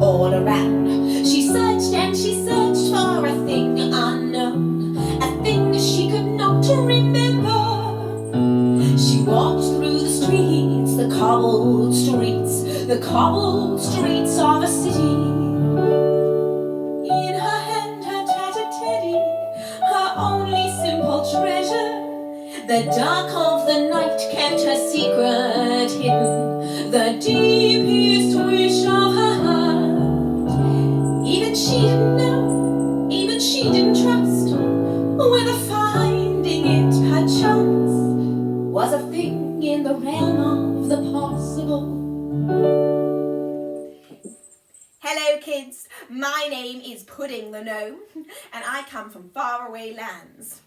all around. She searched and she searched for a thing unknown, a thing she could not remember. She walked through the streets, the cobbled streets of a city. In her hand, her tattered teddy, her only simple treasure. The dark of the night kept her secret hidden, the deepest wish of her heart. Even she didn't know, even she didn't trust, whether finding it perchance was a thing in the realm of the possible. Hello kids, my name is Pudding the Gnome, and I come from faraway lands.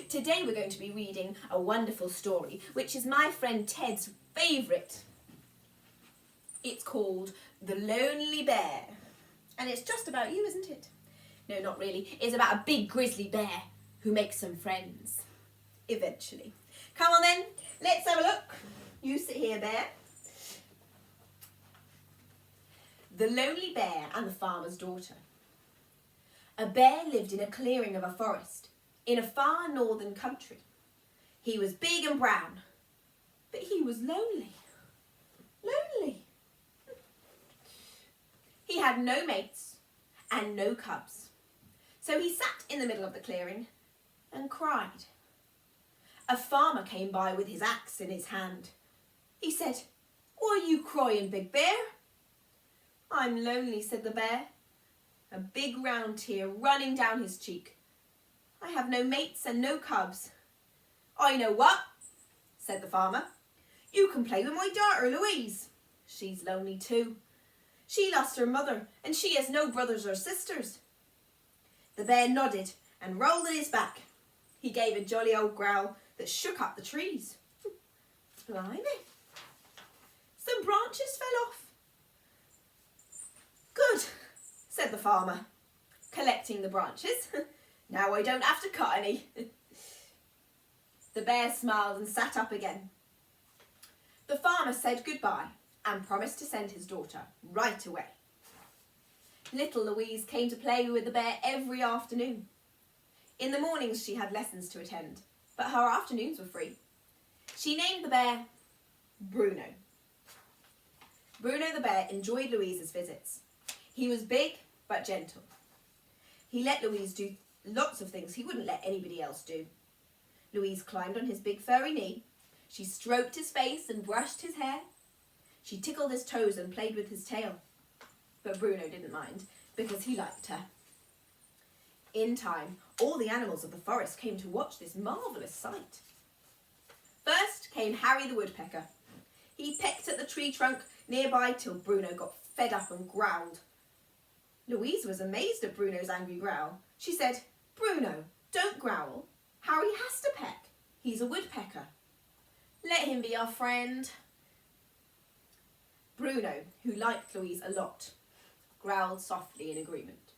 Today we're going to be reading a wonderful story, which is my friend Ted's favourite. It's called The Lonely Bear. And it's just about you, isn't it? No, not really. It's about a big grizzly bear who makes some friends. Eventually. Come on then, let's have a look. You sit here, Bear. The Lonely Bear and the Farmer's Daughter. A bear lived in a clearing of a forest in a far northern country. He was big and brown, but he was lonely. Lonely. He had no mates and no cubs, so he sat in the middle of the clearing and cried. A farmer came by with his axe in his hand. He said, "Why are you crying, big bear?" "I'm lonely," said the bear, a big round tear running down his cheek. "I have no mates and no cubs." "I know what," said the farmer. "You can play with my daughter, Louise. She's lonely too. She lost her mother and she has no brothers or sisters." The bear nodded and rolled on his back. He gave a jolly old growl that shook up the trees. Blimey. Some branches fell off. "Good," said the farmer, collecting the branches. "Now I don't have to cut any." The bear smiled and sat up again. The farmer said goodbye and promised to send his daughter right away. Little Louise came to play with the bear every afternoon. In the mornings she had lessons to attend, but her afternoons were free. She named the bear Bruno. Bruno the bear enjoyed Louise's visits. He was big but gentle. He let Louise do lots of things he wouldn't let anybody else do. Louise climbed on his big furry knee. She stroked his face and brushed his hair. She tickled his toes and played with his tail. But Bruno didn't mind because he liked her. In time, all the animals of the forest came to watch this marvellous sight. First came Harry the woodpecker. He pecked at the tree trunk nearby till Bruno got fed up and growled. Louise was amazed at Bruno's angry growl. She said, "Bruno, don't growl. Harry has to peck. He's a woodpecker. Let him be our friend." Bruno, who liked Louise a lot, growled softly in agreement.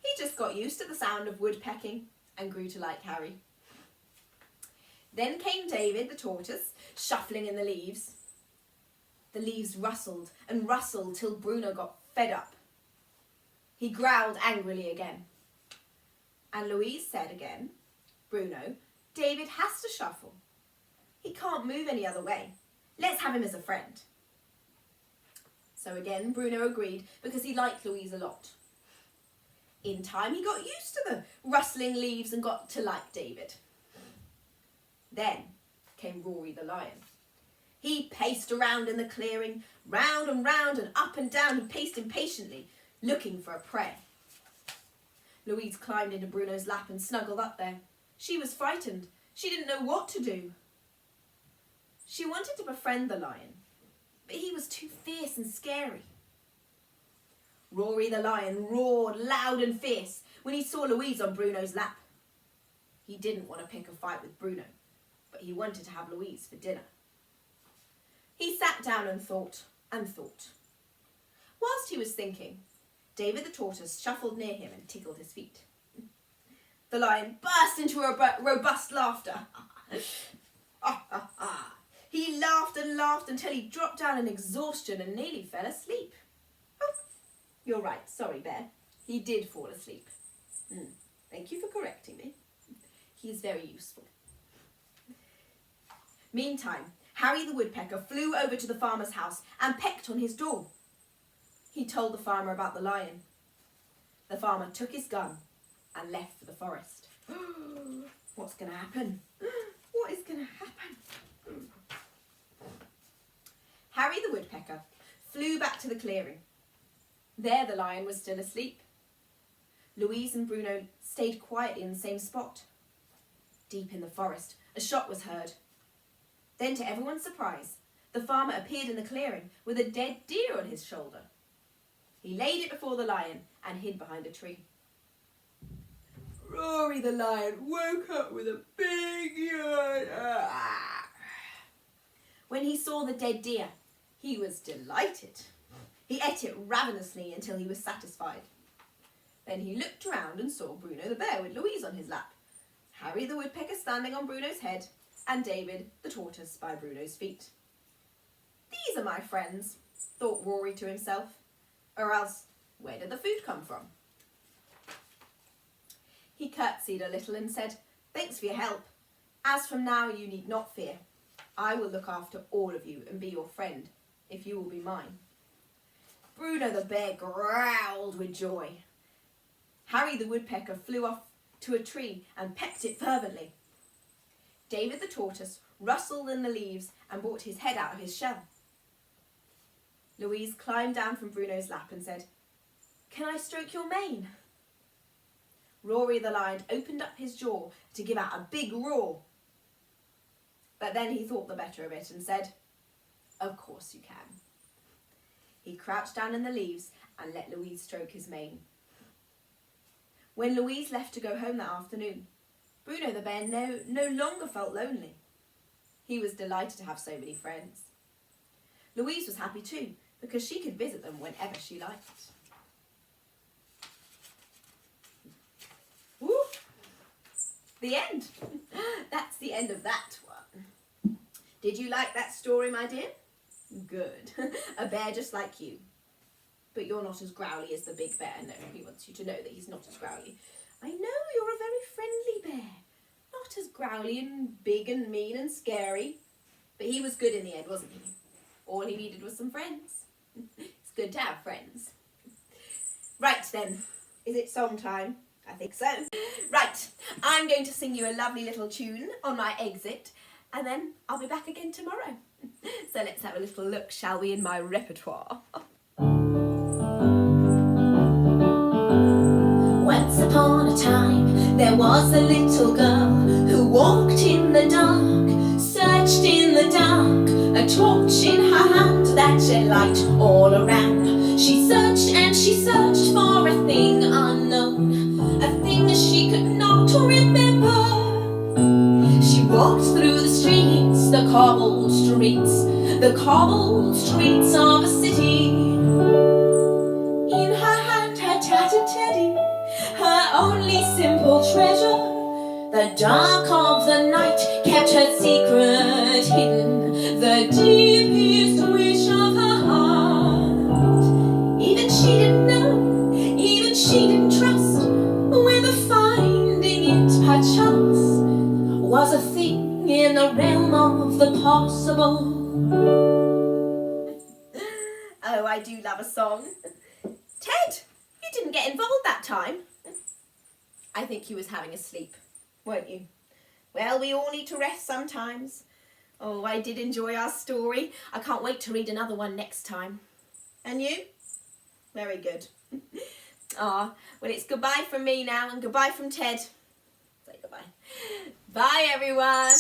He just got used to the sound of woodpecking and grew to like Harry. Then came David the tortoise, shuffling in the leaves. The leaves rustled and rustled till Bruno got fed up. He growled angrily again. And Louise said again, "Bruno, David has to shuffle. He can't move any other way. Let's have him as a friend." So again, Bruno agreed because he liked Louise a lot. In time, he got used to the rustling leaves and got to like David. Then came Rory the lion. He paced around in the clearing, round and up and down. He paced impatiently, looking for a prey. Louise climbed into Bruno's lap and snuggled up there. She was frightened. She didn't know what to do. She wanted to befriend the lion, but he was too fierce and scary. Rory the lion roared loud and fierce when he saw Louise on Bruno's lap. He didn't want to pick a fight with Bruno, but he wanted to have Louise for dinner. He sat down and thought and thought. Whilst he was thinking, David the tortoise shuffled near him and tickled his feet. The lion burst into robust laughter. He laughed and laughed until he dropped down in exhaustion and nearly fell asleep. Oh, you're right, sorry, Bear. He did fall asleep. Thank you for correcting me. He is very useful. Meantime, Harry the Woodpecker flew over to the farmer's house and pecked on his door. He told the farmer about the lion. The farmer took his gun and left for the forest. What's going to happen? What is going to happen? Harry the Woodpecker flew back to the clearing. There the lion was still asleep. Louise and Bruno stayed quietly in the same spot. Deep in the forest, a shot was heard. Then, to everyone's surprise, the farmer appeared in the clearing with a dead deer on his shoulder. He laid it before the lion and hid behind a tree. Rory the lion woke up with a big yawn. When he saw the dead deer, he was delighted. He ate it ravenously until he was satisfied. Then he looked around and saw Bruno the bear with Louise on his lap, Harry the Woodpecker standing on Bruno's head, and David the tortoise by Bruno's feet. These are my friends, thought Rory to himself. Or else, where did the food come from? He curtsied a little and said, "Thanks for your help. As from now you need not fear. I will look after all of you and be your friend, if you will be mine." Bruno the bear growled with joy. Harry the Woodpecker flew off to a tree and pecked it fervently. David the tortoise rustled in the leaves and brought his head out of his shell. Louise climbed down from Bruno's lap and said, "Can I stroke your mane?" Rory the lion opened up his jaw to give out a big roar. But then he thought the better of it and said, "Of course you can." He crouched down in the leaves and let Louise stroke his mane. When Louise left to go home that afternoon, Bruno the bear no longer felt lonely. He was delighted to have so many friends. Louise was happy too, because she could visit them whenever she liked. Woo! The end. That's the end of that one. Did you like that story, my dear? Good. A bear just like you. But you're not as growly as the big bear. No, he wants you to know that he's not as growly. I know, you're a very friendly bear. Not as growly and big and mean and scary. But he was good in the end, wasn't he? All he needed was some friends. It's good to have friends. Right then, is it song time? I think so. Right, I'm going to sing you a lovely little tune on my exit, and then I'll be back again tomorrow. So let's have a little look, shall we, in my repertoire. Once upon a time, there was a little girl who walked in the dark, searched in the dark, a torch in her hand that shed light all around. She searched and she searched for a thing unknown, a thing she could not remember. She walked through the streets, the cobbled streets of a city. In her hand, her tattered teddy, her only simple treasure. The dark of the night kept her secret hidden, the deepest wish of her heart. Even she didn't know, even she didn't trust, whether finding it perchance was a thing in the realm of the possible. Oh, I do love a song. Ted, you didn't get involved that time. I think you was having a sleep, weren't you? Well, we all need to rest sometimes. Oh, I did enjoy our story. I can't wait to read another one next time. And you? Very good. Well, it's goodbye from me now and goodbye from Ted. Say goodbye. Bye, everyone.